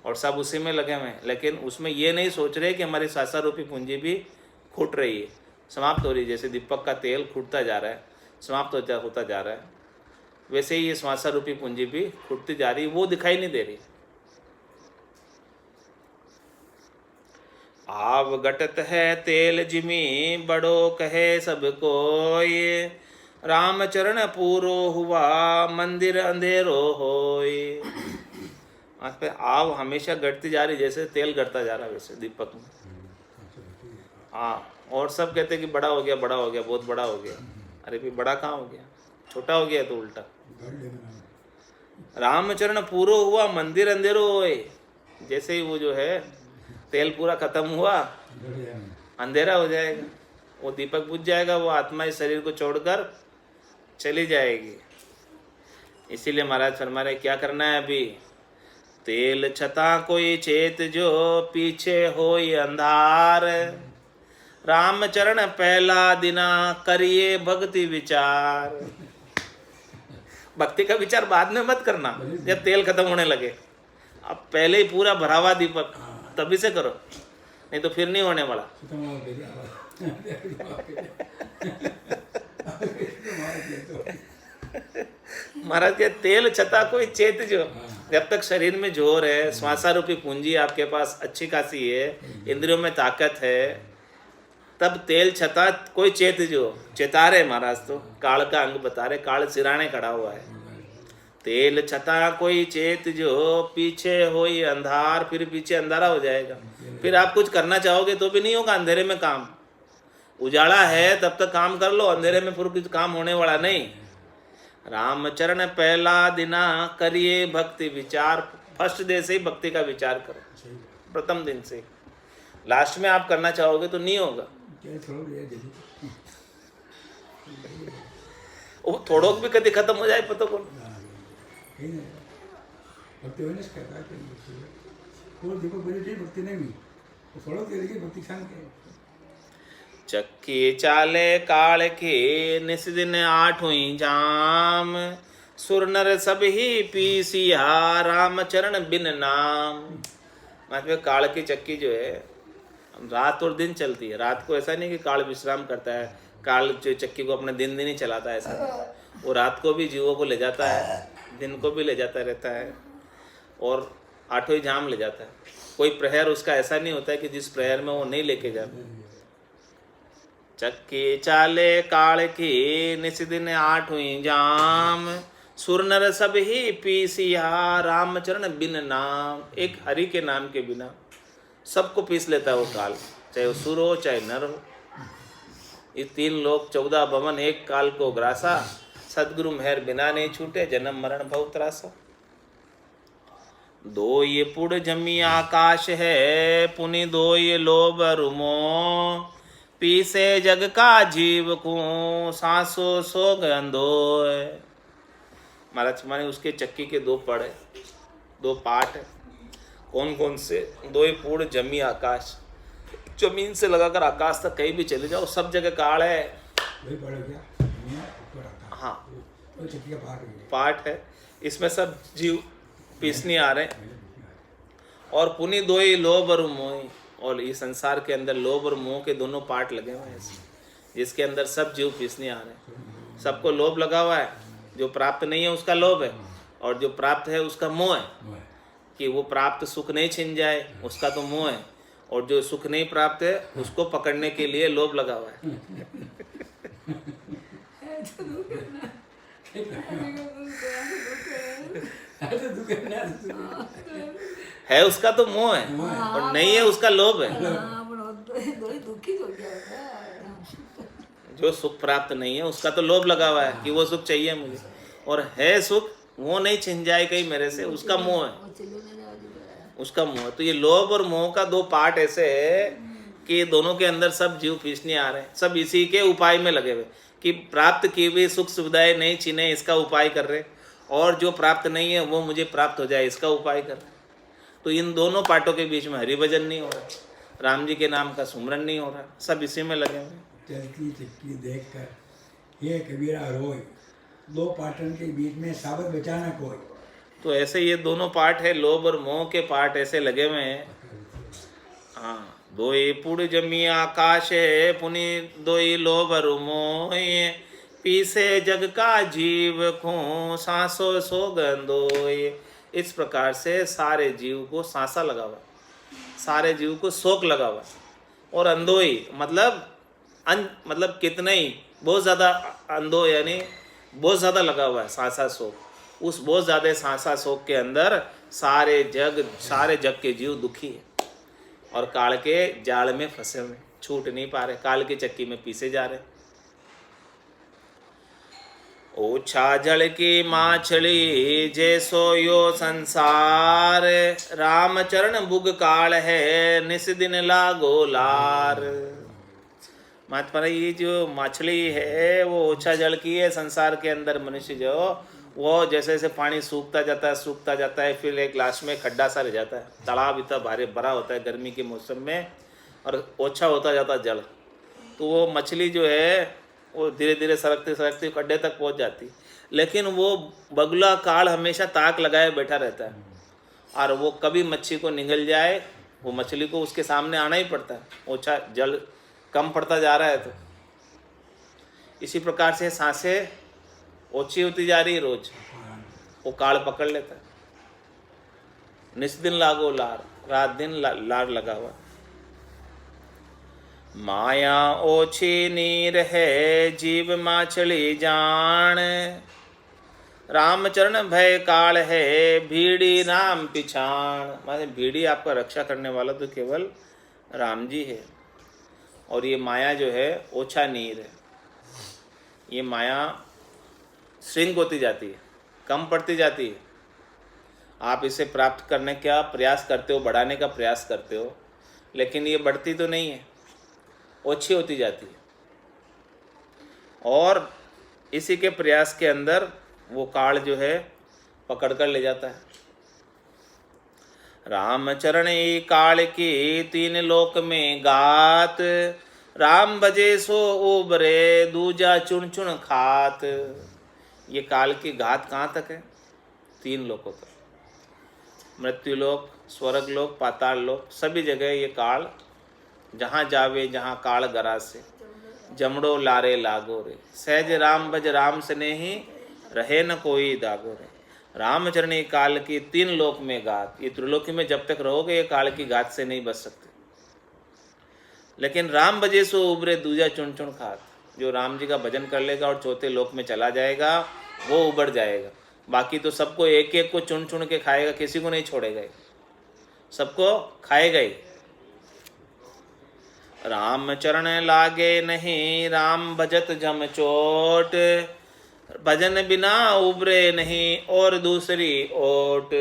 और सब उसी में लगे हुए हैं। लेकिन उसमें ये नहीं सोच रहे कि हमारी श्वासा रूपी पूंजी भी फूट रही है, समाप्त हो रही है। जैसे दीपक का तेल खुटता जा रहा है, समाप्त होता जा रहा है, वैसे ही ये श्वासा रूपी पूंजी भी खुटती जा रही, वो दिखाई नहीं दे रही। आव घटत है तेल जिमी बड़ो कहे सब कोय, राम चरण पूरो हुआ मंदिर अंधेरो होय। आज पे आव हमेशा घटती जा रही, जैसे तेल घटता जा रहा है वैसे दीपक में। हाँ, और सब कहते कि बड़ा हो गया, बड़ा हो गया, बहुत बड़ा हो गया। अरे भी बड़ा कहाँ हो गया, छोटा हो गया तो उल्टा। रामचरण पूरो हुआ मंदिर अंधेरो होए। जैसे ही वो जो है तेल पूरा खत्म हुआ, अंधेरा हो जाएगा, वो दीपक बुझ जाएगा, वो आत्मा इस शरीर को छोड़कर चली जाएगी। इसीलिए महाराज फरमा रहे क्या करना है अभी। तेल छता कोई चेत जो पीछे होई अंधार, राम चरण पहला दिना करिए भक्ति विचार। भक्ति का विचार बाद में मत करना जब तेल खत्म होने लगे, अब पहले ही पूरा भरा हुआ दीपक तभी से करो, नहीं तो फिर नहीं होने वाला। महाराज के तेल छता कोई चेत जो, जब तक शरीर में जोर है, श्वासा रूपी पूंजी आपके पास अच्छी खासी है, इंद्रियों में ताकत है, तब तेल छता कोई चेत जो, चेता रहे महाराज तो काल का अंग बता रहे, काल सिराने खड़ा हुआ है। तेल छता कोई चेत जो पीछे होई अंधार, फिर पीछे अंधारा हो जाएगा, फिर आप कुछ करना चाहोगे तो भी नहीं होगा अंधेरे में काम। उजाला है तब तक काम कर लो, अंधेरे में फिर कुछ काम होने वाला नहीं। रामचरण पहला दिना करिए भक्ति विचार, फर्स्ट डे से ही भक्ति का विचार करो, प्रथम दिन से। लास्ट में आप करना चाहोगे तो नहीं होगा। वो थोड़ोक भी कभी खत्म हो जाए पता कौन। चक्की चाले काल के निस दिन आठ हुई जाम, सुर नर सब ही पीसिया राम चरण बिन नाम। मतलब काल की चक्की जो है रात और दिन चलती है। रात को ऐसा नहीं कि काल विश्राम करता है, काल जो चक्की को अपने दिन दिन ही चलाता है, ऐसा वो रात को भी जीवों को ले जाता है, दिन को भी ले जाता रहता है, और आठों ही जाम ले जाता है। कोई प्रहर उसका ऐसा नहीं होता है कि जिस प्रहर में वो नहीं लेके जाता। चक्की चाले काल की निस दिन आठ हुई जाम, सुर नर सब ही पीसिया रामचरण बिन नाम। एक हरि के नाम के बिना सबको पीस लेता है वो काल, चाहे वो सुर हो चाहे नर हो। ये 3 लोक 14 भवन एक काल को ग्रासा, सदगुरु मेहर बिना नहीं छूटे जन्म मरण भव त्रासा। दो ये पुड़ जमी आकाश है, पुनि दो ये लोभ रुमो, पीसे जग का जीव को सांसो सो गंदो। महाराज माने उसके चक्की के 2 पड़ है, 2 पार्ट है। कौन कौन से? 2 पूर्ण जमी आकाश, जमीन से लगाकर आकाश तक कहीं भी चले जाओ सब जगह काल है। हाँ, पार्ट है, इसमें सब जीव पीसने आ रहे हैं। और पुनि 2 लोभ और मोह, और इस संसार के अंदर लोभ और मोह के दोनों पार्ट लगे हुए हैं, जिसके अंदर सब जीव पीसने आ रहे हैं। सबको लोभ लगा हुआ है, जो प्राप्त नहीं है उसका लोभ है, और जो प्राप्त है उसका मोह है कि वो प्राप्त सुख नहीं छिन जाए, उसका तो मोह है। और जो सुख नहीं प्राप्त है उसको पकड़ने के लिए लोभ लगा हुआ है उसका तो मोह है, और नहीं है उसका लोभ है। जो सुख प्राप्त नहीं है उसका तो लोभ लगा हुआ है कि वो सुख चाहिए मुझे, और है सुख वो नहीं छिन जाए कहीं मेरे से, उसका मोह है, उसका मोह। तो ये लोभ और मोह का 2 पार्ट ऐसे है कि दोनों के अंदर सब जीव पीसने आ रहे हैं, सब इसी के उपाय में लगे हुए कि प्राप्त की हुई सुख सुविधाएं नहीं छिने, इसका उपाय कर रहे, और जो प्राप्त नहीं है वो मुझे प्राप्त हो जाए, इसका उपाय कर रहे। तो इन दोनों पार्टों के बीच में हरि भजन नहीं हो रहा, राम जी के नाम का सुमरन नहीं हो रहा, सब इसी में लगे हुए। चलती चक्की देख कर ये कबीरा रोए, 2 पाटन के बीच में साबत बचाना कोई। तो ऐसे ये दोनों पार्ट है, लोभ और मोह के पार्ट ऐसे लगे हुए हैं। हाँ, दोई पुड़ जमी आकाश है पुनि दोई लोबर मोय, पीसे जग का जीव खो सांसो सोगंदोय। इस प्रकार से सारे जीव को सांसा लगा हुआ, सारे जीव को शोक लगा हुआ। और अंधोई मतलब मतलब कितने ही, बहुत ज़्यादा अंधो यानी बहुत ज़्यादा लगा हुआ है सांसा शोक। उस बहुत ज़्यादा सांसा शोक के अंदर सारे जग के जीव दुखी है और काल के जाल में फंसे हुए, छूट नहीं पा रहे, काल की चक्की में पीसे जा रहे। ओछा जल की माछली जैसो यो संसार, राम चरण बुग काल है निस दिन लागो लार। महात्मा ये जो मछली है वो ओछा जल की है। संसार के अंदर मनुष्य जो वो जैसे जैसे पानी सूखता जाता है फिर एक लास्ट में खड्डा सा रह जाता है। तालाब इतना भारी भरा होता है गर्मी के मौसम में और ओछा होता जाता जल, तो वो मछली जो है वो धीरे धीरे सरकती खड्डे तक पहुंच जाती। लेकिन वो बगुला काल हमेशा ताक लगाए बैठा रहता है और वो कभी मच्छी को निगल जाए, वो मछली को उसके सामने आना ही पड़ता है। ओछा जल कम पड़ता जा रहा है तो इसी प्रकार से सांसें ओछी होती जा रही है रोज, वो काल पकड़ लेता है। निस दिन लागो लार, रात दिन लार लगा हुआ। माया ओछी नीर है जीव माछली जान, रामचरण भय काल है भीड़ी राम पिछाण। माने भीड़ी आपका रक्षा करने वाला तो केवल राम जी है। और ये माया जो है ओछा नीर है, ये माया श्रिंक होती जाती है, कम पड़ती जाती है। आप इसे प्राप्त करने का प्रयास करते हो, बढ़ाने का प्रयास करते हो, लेकिन ये बढ़ती तो नहीं है, ओछी होती जाती है। और इसी के प्रयास के अंदर वो काल जो है पकड़ कर ले जाता है। रामचरण काल की तीन लोक में गात, राम बजे सो उबरे दूजा चुन चुन खात। ये काल की घात कहाँ तक है? तीन लोकों तक, मृत्युलोक, स्वर्ग लोक, पाताल लोक, सभी जगह ये काल जहाँ जावे जहाँ काल गरा से, जमड़ो लारे लागो रे, सहज राम बज राम स्नेही रहे न कोई दागो रे। रामचरणी काल की तीन लोक में घात, ये त्रिलोकी में जब तक रहोगे ये काल की घात से नहीं बच सकते। लेकिन राम बजे सो उबरे दूजा चुन चुन खात, जो राम जी का भजन कर लेगा और चौथे लोक में चला जाएगा वो उबर जाएगा। बाकी तो सबको एक एक को चुन चुन के खाएगा, किसी को नहीं छोड़ेगा, सबको खाएगा ही। राम चरण लागे नहीं राम भजत जम चोट, भजन बिना उबरे नहीं और दूसरी ओट।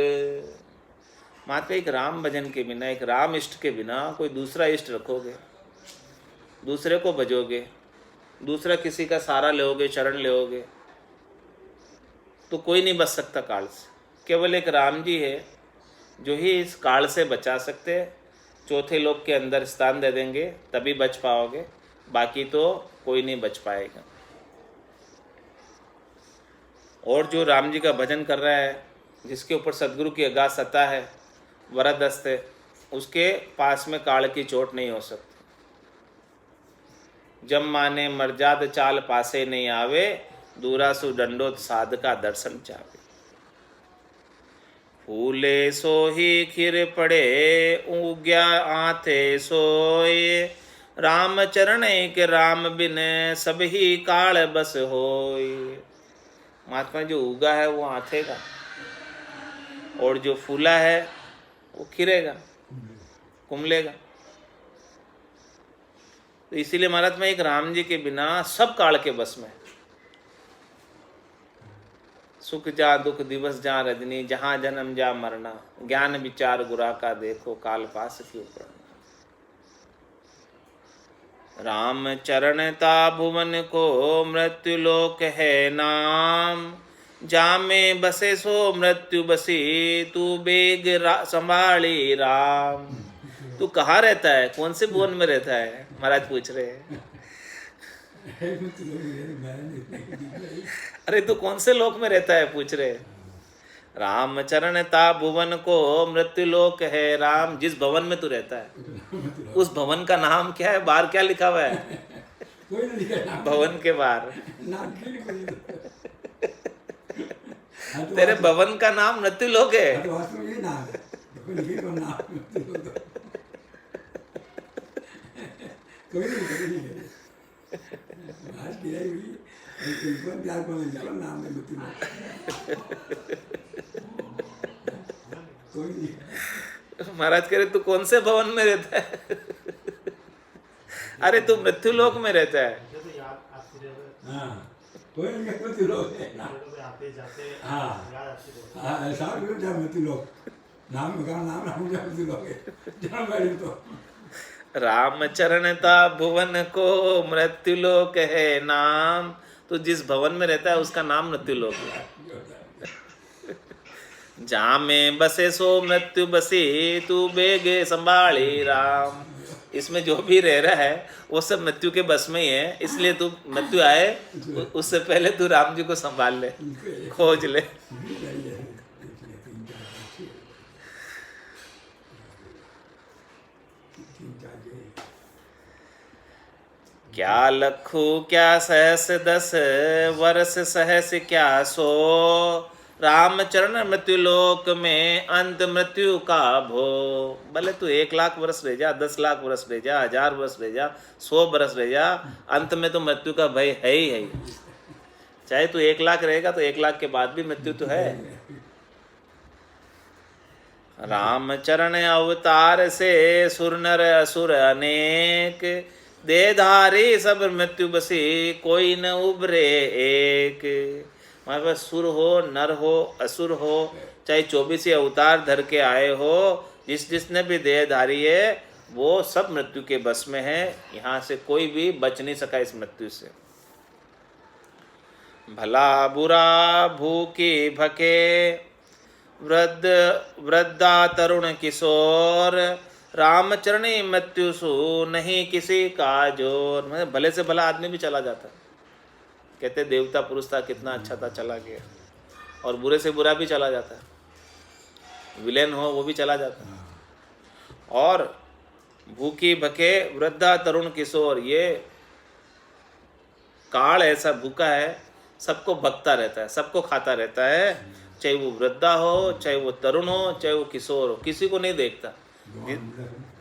मात्र एक राम भजन के बिना, एक राम इष्ट के बिना कोई दूसरा इष्ट रखोगे, दूसरे को भजोगे, दूसरा किसी का सहारा लोगे, शरण लोगे, तो कोई नहीं बच सकता काल से। केवल एक राम जी है जो ही इस काल से बचा सकते हैं। चौथे लोक के अंदर स्थान दे देंगे तभी बच पाओगे, बाकी तो कोई नहीं बच पाएगा। और जो राम जी का भजन कर रहा है, जिसके ऊपर सदगुरु की अगाध सत्ता है, वरदस्त है, उसके पास में काल की चोट नहीं हो सकती। जब माने मर्जाद चाल पासे नहीं आवे, दूरासु दंडोत साध का दर्शन चावे। फूले सोही खिर पड़े उग्या आथे सोए, राम चरण के राम बिन सब ही काल बस होय। महात्मा जो उगा है वो आथेगा और जो फूला है वो खिरेगा, कुमलेगा। तो इसीलिए महात्मा एक राम जी के बिना सब काल के बस में। सुख जा दुख दिवस जा रजनी, जहाँ जन्म जा मरना, ज्ञान विचार गुरा का देखो काल पास क्यों पड़ना। राम चरणता भुवन को मृत्यु लोक है नाम, जामे बसे सो मृत्यु बसी, तू बेग संभाली राम। तू कहाँ रहता है, कौन से भुवन में रहता है? महाराज पूछ रहे हैं। अरे तू कौन से लोक में रहता है पूछ रहे हैं। राम चरण ता भुवन को मृत्यु लोक है। राम जिस भवन में तू रहता है उस भवन का नाम क्या है? बाहर क्या लिखा हुआ है? कोई नहीं लिखा नाम, भवन के बाहर नाम क्यों नहीं कोई हाँ तो तेरे वास्तव- भवन का नाम मृत्यु लोक है। हाँ तो वास्तव में यही नाम है, कोई लिखे तो नाम कोई नहीं आज की रही हुई प्यार को नहीं नाम है मृत्यु कोई नहीं। महाराज कह रहे तू कौन से भवन में रहता है? अरे तू मृत्यु लोक में रहता है। हाँ कोई नहीं मृत्यु लोग है ना। हाँ हाँ ऐसा भी जब मृत्यु लोग नाम का नाम नाम जब मृत्यु लोग है जन्म वाली तो राम चरण ता भुवन को मृत्यु लोक है नाम। तो जिस भवन में रहता है उसका नाम मृत्यु लोक है। जहाँ में बसे सो मृत्यु बसी तू बेगे संभाली राम। इसमें जो भी रह रहा है वो सब मृत्यु के बस में ही है, इसलिए तू मृत्यु आए उससे पहले तू राम जी को संभाल ले, खोज ले। क्या लखू क्या सहस 10 वर्ष सहस क्या सो। राम चरण मृत्यु लोक में अंत मृत्यु का भो। भले तू 1 लाख वर्ष रह जा, 10 लाख वर्ष रह जा, 1000 वर्ष रह जा, 100 वर्ष रह जा, अंत में तो मृत्यु का भय है ही है। चाहे तू 1 लाख रहेगा तो 1 लाख के बाद भी मृत्यु तो है। राम चरण अवतार से सुर नर असुर अनेक। देधारी सब मृत्यु बसी कोई न उबरे एक। हमारे पास सुर हो, नर हो, असुर हो, चाहे 24 अवतार धर के आए हो, जिसने भी देहधारी है वो सब मृत्यु के बस में है। यहाँ से कोई भी बच नहीं सका इस मृत्यु से। भला बुरा भूखी भके वृद्धा तरुण किशोर। रामचरणी मृत्यु सु नहीं किसी का जोर। मतलब भले से भला आदमी भी चला जाता। कहते देवता पुरुष था, कितना अच्छा था, चला गया। और बुरे से बुरा भी चला जाता, विलेन हो वो भी चला जाता। और भूखी भके वृद्धा तरुण किशोर, ये काल ऐसा भूखा है, सबको भगता रहता है, सबको खाता रहता है। चाहे वो वृद्धा हो, चाहे वो तरुण हो, चाहे वो किशोर हो, किसी को नहीं देखता।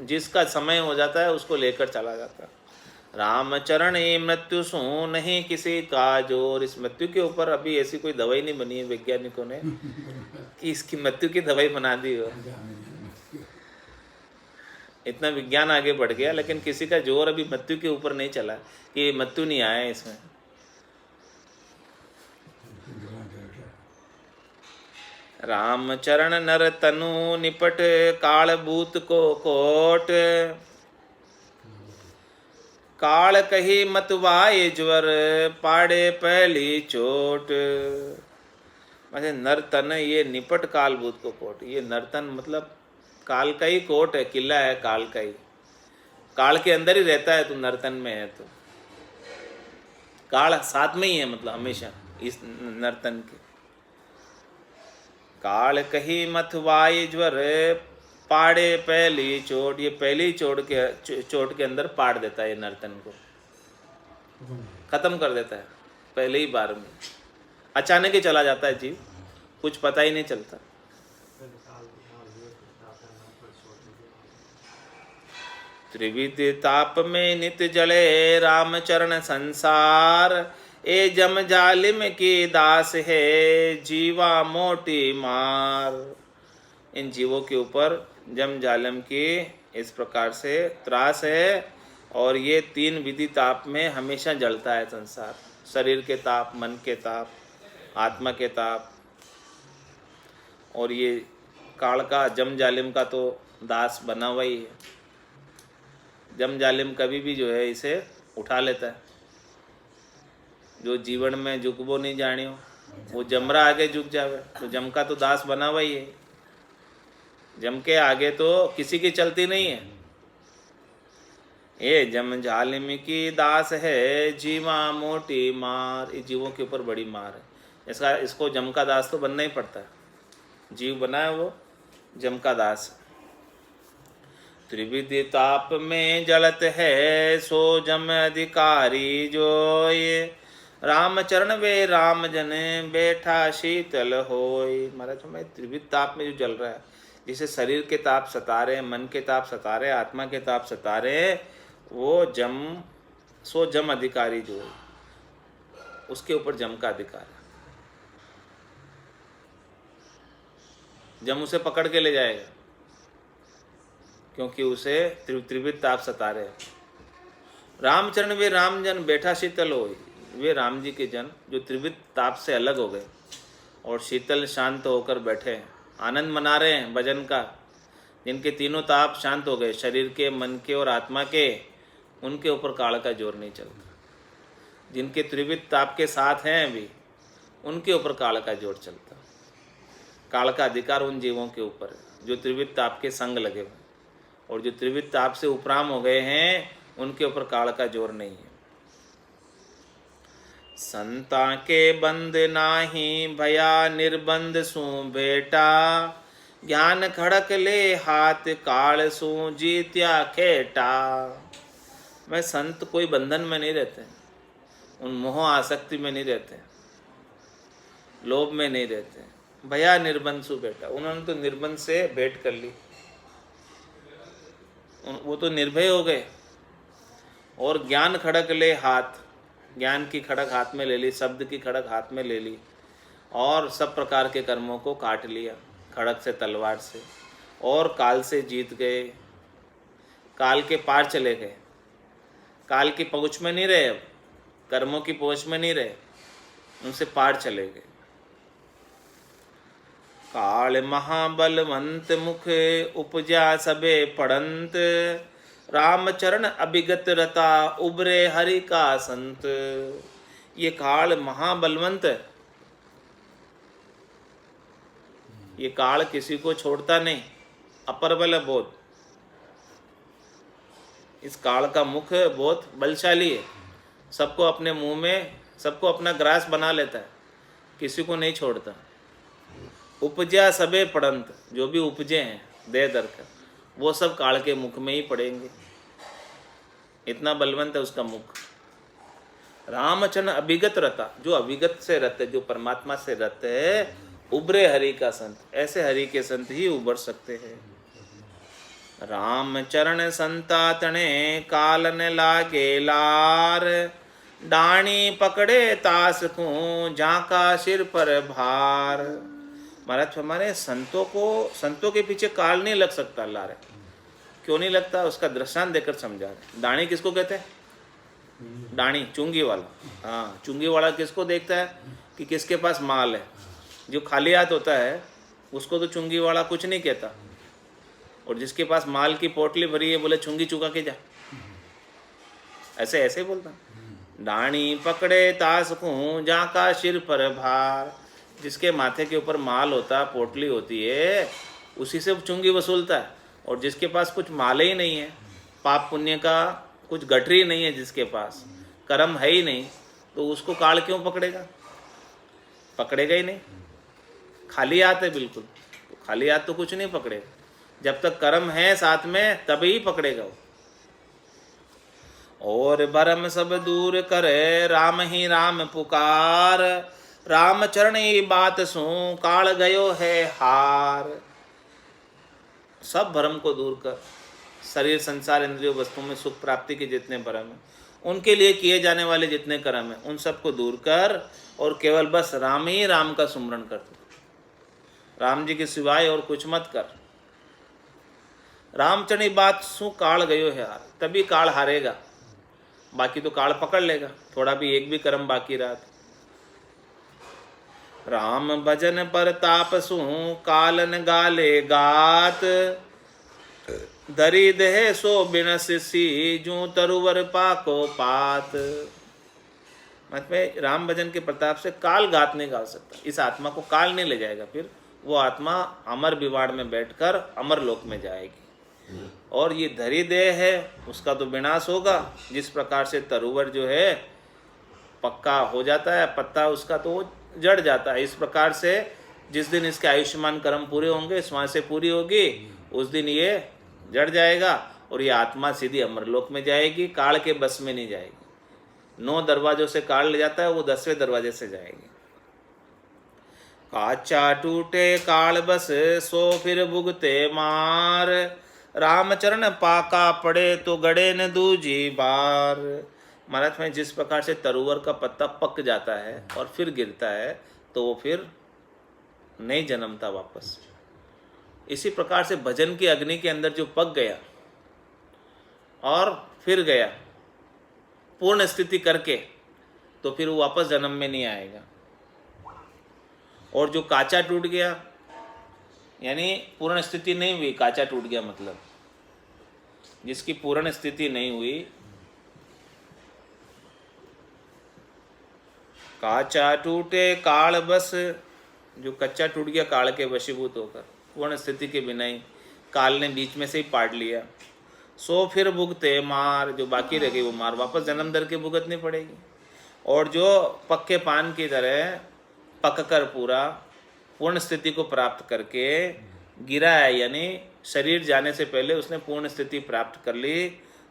जिसका समय हो जाता है उसको लेकर चला जाता। रामचरण मृत्यु सु नहीं किसी का जोर। इस मृत्यु के ऊपर अभी ऐसी कोई दवाई नहीं बनी है वैज्ञानिकों ने कि इसकी मृत्यु की दवाई बना दी हो। इतना विज्ञान आगे बढ़ गया, लेकिन किसी का जोर अभी मृत्यु के ऊपर नहीं चला कि मृत्यु नहीं आया इसमें। रामचरण नर तनु निपट काल भूत को कोट। काल कही मतवाए ज्वर पाड़े पहली चोट। मतलब नरतन ये निपट काल भूत को कोट। ये नरतन मतलब काल का ही कोट है, किला है काल का ही। काल के अंदर ही रहता है, तू नरतन में है तो काल साथ में ही है, मतलब हमेशा इस नरतन के। काल कही मथवाई ज्वर पाड़े पहली चोट। ये पहली चोट के अंदर पाड़ देता है, ये नर्तन को खत्म कर देता है पहले ही बार में। अचानक ही चला जाता है जीव, कुछ पता ही नहीं चलता। त्रिविध ताप में नित जले रामचरण संसार। ए जम जालिम की दास है जीवा मोटी मार। इन जीवों के ऊपर जम जालिम की इस प्रकार से त्रास है, और ये 3 विधि ताप में हमेशा जलता है संसार। शरीर के ताप, मन के ताप, आत्मा के ताप। और ये काल का जम जालिम का तो दास बना हुआ ही है। जम जालिम कभी भी जो है इसे उठा लेता है। जो जीवन में झुकबो नहीं जानियो वो जमरा आगे झुक जावे। तो जम का तो दास बना हुआ ही है। जम के आगे तो किसी की चलती नहीं है। ये जम जालिम की दास है जीवा मोटी मार। इस जीवों के ऊपर बड़ी मार है। इसको जम का दास तो बनना ही पड़ता है। जीव बनाया वो जम का दास। त्रिविधि ताप में जलत है सो जम अधिकारी जोय, राम चरण वे राम जन बैठा शीतल होय। महाराज मैं त्रिविध ताप में जो जल रहा है, जिसे शरीर के ताप सता रहे, मन के ताप सता रहे, आत्मा के ताप सता रहे, वो जम सो जम अधिकारी जो है, उसके ऊपर जम का अधिकार है। जम उसे पकड़ के ले जाएगा क्योंकि उसे त्रिविध ताप सता रहे। रामचरण वे राम जन बैठा शीतल होय, वे राम जी के जन जो त्रिविध ताप से अलग हो गए और शीतल शांत होकर बैठे हैं, आनंद मना रहे हैं भजन का, जिनके तीनों ताप शांत हो गए, शरीर के, मन के और आत्मा के, उनके ऊपर काल का जोर नहीं चलता। जिनके त्रिविध ताप के साथ हैं अभी, उनके ऊपर काल का जोर चलता। काल का अधिकार उन जीवों के ऊपर है जो त्रिविध ताप के संग लगे हुए, और जो त्रिविध ताप से उपराम हो गए हैं, उनके ऊपर काल का जोर नहीं है। संता के बंद नाही भया निर्बंध सु बेटा, ज्ञान खड़क ले हाथ काल सु जीत्या खेटा। मैं संत कोई बंधन में नहीं रहते, उन मोह आसक्ति में नहीं रहते, लोभ में नहीं रहते। भया निर्बंध सु बेटा, उन्होंने तो निर्बंध से भेंट कर ली, वो तो निर्भय हो गए। और ज्ञान खड़क ले हाथ, ज्ञान की खड़क हाथ में ले ली, शब्द की खड़क हाथ में ले ली, और सब प्रकार के कर्मों को काट लिया खड़क से, तलवार से, और काल से जीत गए, काल के पार चले गए। काल की पहुँच में नहीं रहे, अब कर्मों की पहुँच में नहीं रहे, उनसे पार चले गए। काल महाबलवंत मुख उपजा सबे पड़ंत, रामचरण अभिगत रता उबरे हरि का संत। ये काल महाबलवंत है, ये काल किसी को छोड़ता नहीं, अपरबल है बहुत। इस काल का मुख बहुत बलशाली है, सबको अपने मुंह में, सबको अपना ग्रास बना लेता है, किसी को नहीं छोड़ता। उपजा सबे पड़ंत, जो भी उपजे हैं दे दर कर, वो सब काल के मुख में ही पड़ेंगे, इतना बलवंत है उसका मुख। रामचरण अभिगत रता, जो अभिगत से रत है, जो परमात्मा से रत है, उबरे हरि का संत, ऐसे हरि के संत ही उबर सकते हैं। रामचरण संता तणे कालन लागे लार, डाणी पकड़े तास को झांका सिर पर भार। महाराज हमारे संतों के पीछे काल नहीं लग सकता। अल्लाह रे क्यों नहीं लगता, उसका दृष्टांत देकर समझा रहे। डाणी किसको कहते हैं? डाणी चुंगी वाला। हाँ, चुंगी वाला किसको देखता है कि किसके पास माल है। जो खाली हाथ होता है उसको तो चुंगी वाला कुछ नहीं कहता, और जिसके पास माल की पोटली भरी है बोले चुंगी चुका के जा, ऐसे ऐसे बोलता। डाणी पकड़े तास को जाका सिर पर भार, जिसके माथे के ऊपर माल होता, पोटली होती है, उसी से चुंगी वसूलता है। और जिसके पास कुछ माल ही नहीं है, पाप पुण्य का कुछ गठरी नहीं है, जिसके पास कर्म है ही नहीं, तो उसको काल क्यों पकड़ेगा? पकड़ेगा ही नहीं। खाली हाथ है बिल्कुल, तो खाली हाथ तो कुछ नहीं पकड़ेगा। जब तक कर्म है साथ में तभी ही पकड़ेगा वो। और भरम सब दूर करे राम ही राम पुकार, राम चरणी बात सु काल गयो है हार। सब भ्रम को दूर कर, शरीर संसार इंद्रियों वस्तुओं में सुख प्राप्ति के जितने भ्रम हैं, उनके लिए किए जाने वाले जितने कर्म हैं, उन सबको दूर कर और केवल बस राम ही राम का सुमरण कर। राम जी के सिवाय और कुछ मत कर। रामचरणी बात सु काल गयो है हार, तभी काल हारेगा, बाकी तो काल पकड़ लेगा। थोड़ा भी एक भी कर्म बाकी रहा। राम भजन पर तापसु कालन गाले गात, धरी देह सो बिनस सी जू तरुवर पाको पात। मतलब राम भजन के प्रताप से काल गात नहीं गा सकता, इस आत्मा को काल नहीं ले जाएगा। फिर वो आत्मा अमर विवाड़ में बैठकर अमर लोक में जाएगी। और ये धरी देह है, उसका तो विनाश होगा। जिस प्रकार से तरुवर जो है पक्का हो जाता है, पत्ता उसका तो जड़ जाता है, इस प्रकार से जिस दिन इसके आयुष्मान कर्म पूरे होंगे, श्वासें पूरी होगी, उस दिन ये जड़ जाएगा और ये आत्मा सीधी अमरलोक में जाएगी, काल के बस में नहीं जाएगी। 9 दरवाजों से काल ले जाता है, वो 10वें दरवाजे से जाएगी। काचा टूटे काल बस सो फिर भुगते मार, रामचरण पाका पड़े तो गड़े न दूजी बार। महाराज में जिस प्रकार से तरुवर का पत्ता पक जाता है और फिर गिरता है तो वो फिर नहीं जन्मता वापस, इसी प्रकार से भजन की अग्नि के अंदर जो पक गया और फिर गया पूर्ण स्थिति करके, तो फिर वो वापस जन्म में नहीं आएगा। और जो काचा टूट गया, यानी पूर्ण स्थिति नहीं हुई, काचा टूट गया मतलब जिसकी पूर्ण स्थिति नहीं हुई, काचा टूटे काल बस, जो कच्चा टूट गया काल के वशीभूत होकर, पूर्ण स्थिति के बिना ही काल ने बीच में से ही पाट लिया। सो फिर भुगते मार, जो बाकी रह गई वो मार वापस जन्म दर के भुगतनी पड़ेगी। और जो पक्के पान की तरह पककर पूरा पूर्ण स्थिति को प्राप्त करके गिरा है, यानी शरीर जाने से पहले उसने पूर्ण स्थिति प्राप्त कर ली,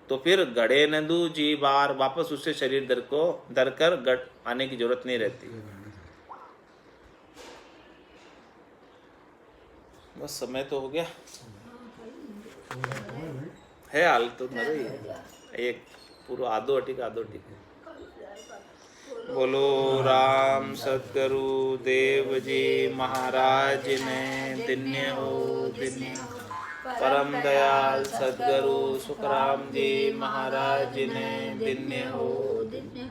तो फिर गड़े नंदू जी बार, वापस उससे शरीर दर कर गड़ आने की जरूरत नहीं रहती। बस समय तो हो गया है, हाल तो मजा ही है, एक पूरा आधो अटिक बोलो राम सद्गुरु देव जी महाराज ने धन्य हो धन्य। परम दयाल सद्गुरु सुखराम जी महाराज ने धन्य हो धन्य।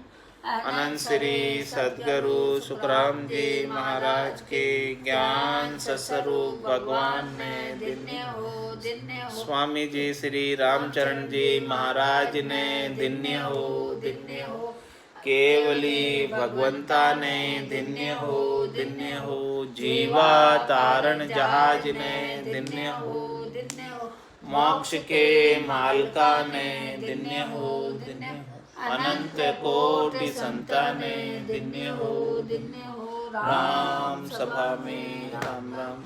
अनंत श्री सद्गुरु सुखराम जी महाराज के ज्ञान सस्वरूप भगवान ने धन्य हो धन्य हो। स्वामी जी श्री रामचरण जी महाराज ने धन्य हो धन्य हो। केवली भगवंता ने धन्य हो जीवा तारण जहाज ने धन्य हो धन्य हो। मोक्ष के मालका ने धन्य हो धन्य हो। अनंत कोटि संताने धन्य हो राम सभा में राम राम।